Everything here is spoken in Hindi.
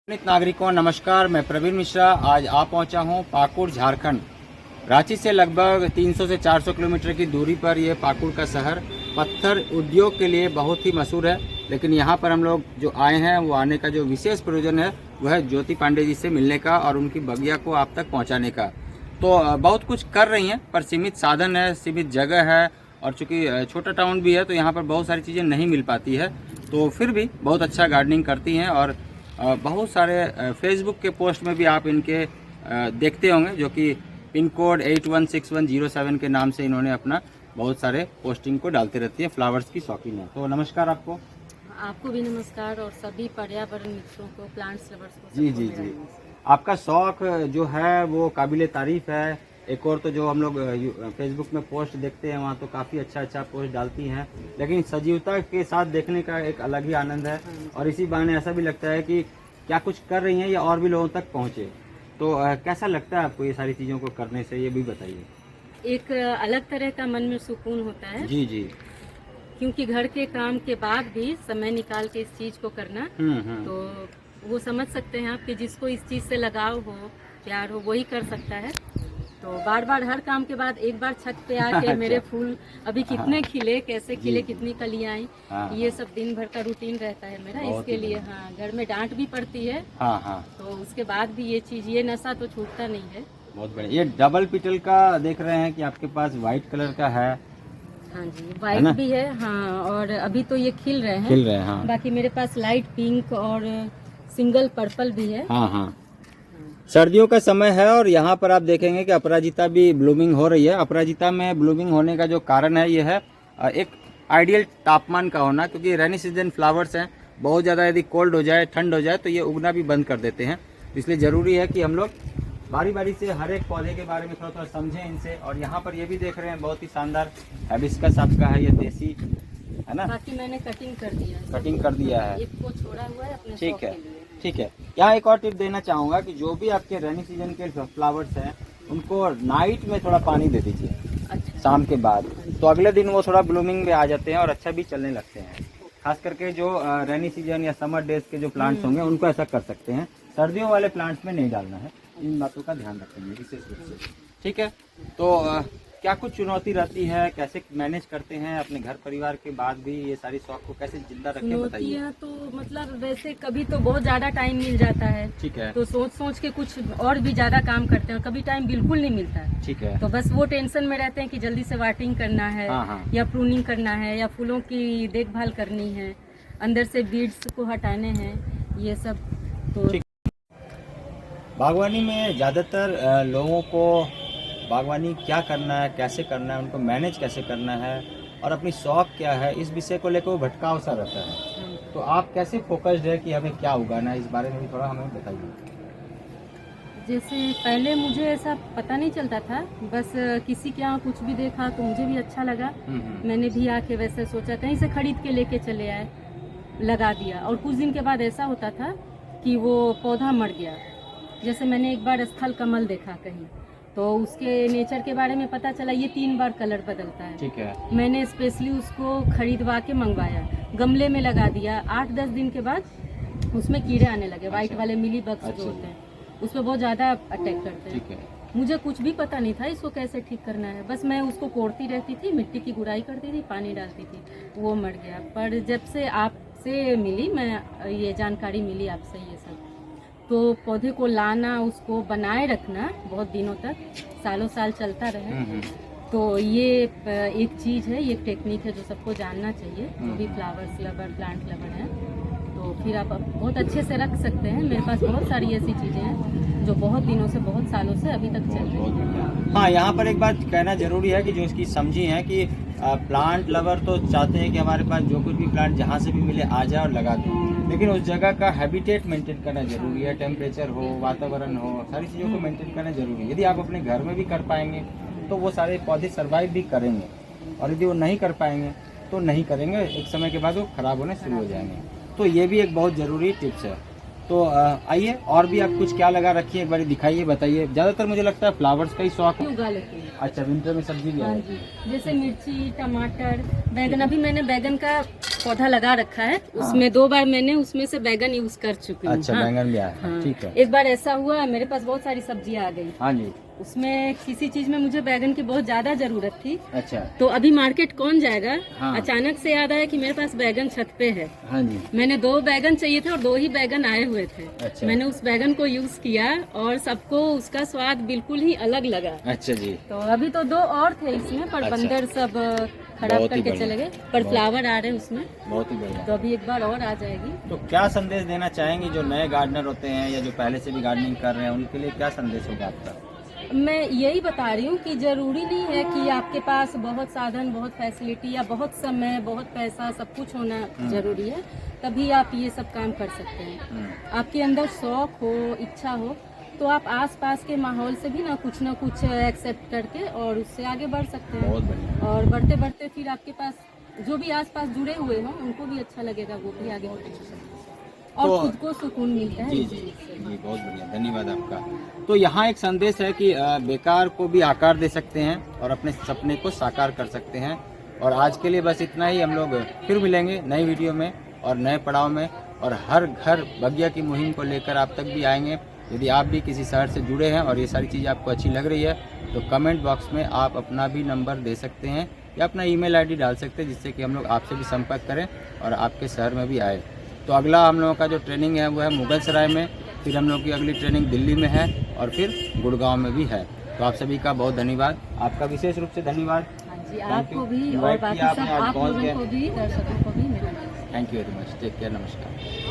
सम्मानित नागरिकों नमस्कार, मैं प्रवीण मिश्रा। आज आ पहुंचा हूं पाकुड़ झारखंड। रांची से लगभग 300 से 400 किलोमीटर की दूरी पर यह पाकुड़ का शहर पत्थर उद्योग के लिए बहुत ही मशहूर है। लेकिन यहां पर हम लोग जो आए हैं वो आने का जो विशेष प्रयोजन है वह है ज्योति पांडे जी से मिलने का और उनकी बगिया को आप तक पहुँचाने का। तो बहुत कुछ कर रही हैं पर सीमित साधन है, सीमित जगह है और चूँकि छोटा टाउन भी है तो यहाँ पर बहुत सारी चीज़ें नहीं मिल पाती है। तो फिर भी बहुत अच्छा गार्डनिंग करती हैं और बहुत सारे फेसबुक के पोस्ट में भी आप इनके देखते होंगे, जो कि पिन कोड 816107 के नाम से इन्होंने अपना बहुत सारे पोस्टिंग को डालते रहती है। फ्लावर्स की शौकीन है। तो नमस्कार आपको। आपको भी नमस्कार और सभी पर्यावरण मित्रों को, प्लांट्स लवर्स को। जी जी जी, आपका शौक जो है वो काबिले तारीफ है। एक और तो जो हम लोग फेसबुक में पोस्ट देखते हैं वहाँ तो काफ़ी अच्छा पोस्ट डालती हैं, लेकिन सजीवता के साथ देखने का एक अलग ही आनंद है। और इसी बहाने ऐसा भी लगता है कि क्या कुछ कर रही हैं या और भी लोगों तक पहुँचे। तो कैसा लगता है आपको ये सारी चीज़ों को करने से, ये भी बताइए। एक अलग तरह का मन में सुकून होता है। जी जी, क्योंकि घर के काम के बाद भी समय निकाल के इस चीज को करना, तो वो समझ सकते हैं आप कि जिसको इस चीज से लगाव हो, प्यार हो, वही कर सकता है। तो बार बार हर काम के बाद एक बार छत पे आके मेरे फूल अभी कितने खिले, कैसे खिले, कितनी कलियां आई, ये सब दिन भर का रूटीन रहता है मेरा। इसके लिए हाँ, घर में डांट भी पड़ती है। तो उसके बाद भी ये चीज, ये नशा तो छूटता नहीं है। बहुत बढ़िया। ये डबल पिटल का देख रहे हैं कि आपके पास व्हाइट कलर का है। हाँ जी, व्हाइट भी है। हाँ, और अभी तो ये खिल रहे हैं। हाँ। बाकी मेरे पास लाइट पिंक और सिंगल पर्पल भी है। हाँ, सर्दियों का समय है और यहाँ पर आप देखेंगे कि अपराजिता भी ब्लूमिंग हो रही है। अपराजिता में ब्लूमिंग होने का जो कारण है ये है एक आइडियल तापमान का होना, क्योंकि रेनी सीजन फ्लावर्स हैं। बहुत ज़्यादा यदि कोल्ड हो जाए, ठंड हो जाए तो ये उगना भी बंद कर देते हैं। इसलिए ज़रूरी है कि हम लोग बारी बारी से हर एक पौधे के बारे में थोड़ा थोड़ा समझें इनसे। और यहाँ पर ये भी देख रहे हैं बहुत ही शानदार हाइबिस्कस आपका है, ये देसी है ना। बाकी मैंने कटिंग कर दिया है। कटिंग कर दिया है, एक को छोड़ा हुआ है अपने ठीक शौक है के लिए। ठीक है। यहाँ एक और टिप देना चाहूँगा कि जो भी आपके रेनी सीजन के फ्लावर्स हैं उनको नाइट में थोड़ा पानी दे दीजिए। अच्छा। शाम के बाद, तो अगले दिन वो थोड़ा ब्लूमिंग में आ जाते हैं और अच्छा भी चलने लगते हैं। खास करके जो रेनी सीजन या समर डेज के जो प्लांट्स होंगे उनको ऐसा कर सकते हैं। सर्दियों वाले प्लांट्स में नहीं डालना है। इन बातों का ध्यान रखेंगे विशेष रूप से, ठीक है। तो क्या कुछ चुनौती रहती है, कैसे मैनेज करते हैं अपने घर परिवार के बाद भी ये सारी शौक को कैसे जिंदा रखें, बताइए। चुनौतियाँ तो मतलब वैसे कभी तो बहुत ज्यादा टाइम मिल जाता है, ठीक है, तो सोच सोच के कुछ और भी ज्यादा काम करते हैं। कभी टाइम बिल्कुल नहीं मिलता है, ठीक है। तो बस वो टेंशन में रहते हैं कि जल्दी से वाटिंग करना है, या प्रूनिंग करना है, या फूलों की देखभाल करनी है, अंदर से बीड्स को हटाने हैं, ये सब। तो बागवानी में ज़्यादातर लोगों को बागवानी क्या करना है, कैसे करना है, उनको मैनेज कैसे करना है और अपनी शौक क्या है, इस विषय को लेकर वो भटकाव सा रहता है। तो आप कैसे फोकस्ड है कि हमें क्या उगाना है, इस बारे में भी थोड़ा हमें बताइए। जैसे पहले मुझे ऐसा पता नहीं चलता था, बस किसी के यहाँ कुछ भी देखा तो मुझे भी अच्छा लगा। मैंने भी आके वैसे सोचा, कहीं से खरीद के लेके चले आए, लगा दिया। और कुछ दिन के बाद ऐसा होता था कि वो पौधा मर गया। जैसे मैंने एक बार स्थल कमल देखा कहीं, तो उसके नेचर के बारे में पता चला, ये 3 बार कलर बदलता है। ठीक है। मैंने स्पेशली उसको खरीदवा के मंगवाया, गमले में लगा दिया। 8-10 दिन के बाद उसमें कीड़े आने लगे। व्हाइट वाले मिली बग्स जो होते हैं उसमें बहुत ज़्यादा अटैक करते हैं। ठीक है। मुझे कुछ भी पता नहीं था इसको कैसे ठीक करना है, बस मैं उसको कोड़ती रहती थी, मिट्टी की गुड़ाई करती थी, पानी डालती थी, वो मर गया। पर जब से आपसे मिली, मैं ये जानकारी मिली आपसे ये सब, तो पौधे को लाना, उसको बनाए रखना बहुत दिनों तक, सालों साल चलता रहे, तो ये एक चीज़ है, ये एक टेक्निक है जो सबको जानना चाहिए, जो भी फ्लावर्स लवर, प्लांट लवर है। तो फिर आप बहुत अच्छे से रख सकते हैं। मेरे पास बहुत सारी ऐसी चीज़ें हैं जो बहुत दिनों से, बहुत सालों से अभी तक चल रही हैं। हाँ, यहाँ पर एक बात कहना जरूरी है कि जो इसकी समझी है कि प्लांट लवर तो चाहते हैं कि हमारे पास जो कुछ भी प्लांट जहाँ से भी मिले आ जाए और लगा दें, लेकिन उस जगह का हैबिटेट मेंटेन करना जरूरी है। टेम्परेचर हो, वातावरण हो, सारी चीज़ों को मेंटेन करना जरूरी है। यदि आप अपने घर में भी कर पाएंगे तो वो सारे पौधे सर्वाइव भी करेंगे, और यदि वो नहीं कर पाएंगे तो नहीं करेंगे, एक समय के बाद वो खराब होने शुरू हो जाएंगे। तो ये भी एक बहुत ज़रूरी टिप्स है। तो आइए, और भी आप कुछ क्या लगा रखिए, एक बार दिखाइए, बताइए। ज्यादातर मुझे लगता है फ्लावर्स का ही शौक है। उगा लेती हूँ। अच्छा, विंटर में सब्जी भी हाँ है। जी, जैसे मिर्ची, टमाटर, बैगन। अभी मैंने बैगन का पौधा लगा रखा है, उसमें 2 बार मैंने उसमें से बैगन यूज कर चुकी हूँ। अच्छा, हाँ। बैंगन भी आया है, हाँ। ठीक है। एक बार ऐसा हुआ, मेरे पास बहुत सारी सब्जियां आ गई, हाँ जी। उसमें किसी चीज में मुझे बैगन की बहुत ज्यादा जरूरत थी, अच्छा। तो अभी मार्केट कौन जाएगा। हाँ। अचानक से याद आया कि मेरे पास बैगन छत पे है। हाँ जी। मैंने 2 बैगन चाहिए थे और 2 ही बैगन आए हुए थे। अच्छा। मैंने उस बैगन को यूज किया और सबको उसका स्वाद बिल्कुल ही अलग लगा। अच्छा जी। तो अभी तो 2 और थे इसमें, पर अच्छा। बंदर सब खराब बहुत ही करके बढ़िया। चले गए, पर बहुत- फ्लावर आ रहे हैं उसमें, बहुत ही बढ़िया। तो अभी एक बार और आ जाएगी। तो क्या संदेश देना चाहेंगे जो नए गार्डनर होते हैं या जो पहले से भी गार्डनिंग कर रहे हैं, उनके लिए क्या संदेश होगा आपका? मैं यही बता रही हूँ कि जरूरी नहीं है कि आपके पास बहुत साधन, बहुत फैसिलिटी या बहुत समय, बहुत पैसा, सब कुछ होना जरूरी है, तभी आप ये सब काम कर सकते हैं। आपके अंदर शौक हो, इच्छा हो, तो आप आसपास के माहौल से भी ना कुछ एक्सेप्ट करके और उससे आगे बढ़ सकते हैं। बहुत बढ़िया। और बढ़ते बढ़ते फिर आपके पास जो भी आसपास जुड़े हुए हों उनको भी अच्छा लगेगा, वो भी आगे बढ़ सकते हैं और तो- खुद को सुकून मिलता है जी इस जी चीज़ से। जी, बहुत बढ़िया, धन्यवाद आपका। तो यहाँ एक संदेश है कि बेकार को भी आकार दे सकते हैं और अपने सपने को साकार कर सकते हैं। और आज के लिए बस इतना ही। हम लोग फिर मिलेंगे नई वीडियो में और नए पड़ाव में, और हर घर बगिया की मुहिम को लेकर आप तक भी आएंगे। यदि आप भी किसी शहर से जुड़े हैं और ये सारी चीज़ें आपको अच्छी लग रही है, तो कमेंट बॉक्स में आप अपना भी नंबर दे सकते हैं या अपना ईमेल आईडी डाल सकते हैं, जिससे कि हम लोग आपसे भी संपर्क करें और आपके शहर में भी आए। तो अगला हम लोगों का जो ट्रेनिंग है वो है मुगल सराय में, फिर हम लोग की अगली ट्रेनिंग दिल्ली में है और फिर गुड़गांव में भी है। तो आप सभी का बहुत धन्यवाद, आपका विशेष रूप से धन्यवाद। हाँ जी, Thank आपको you. भी और Invite बाकी किया सब आपने, आज आप पहुंच लोगों गए। को भी, दर्शकों को भी मेरा thank you very much, take care, नमस्कार।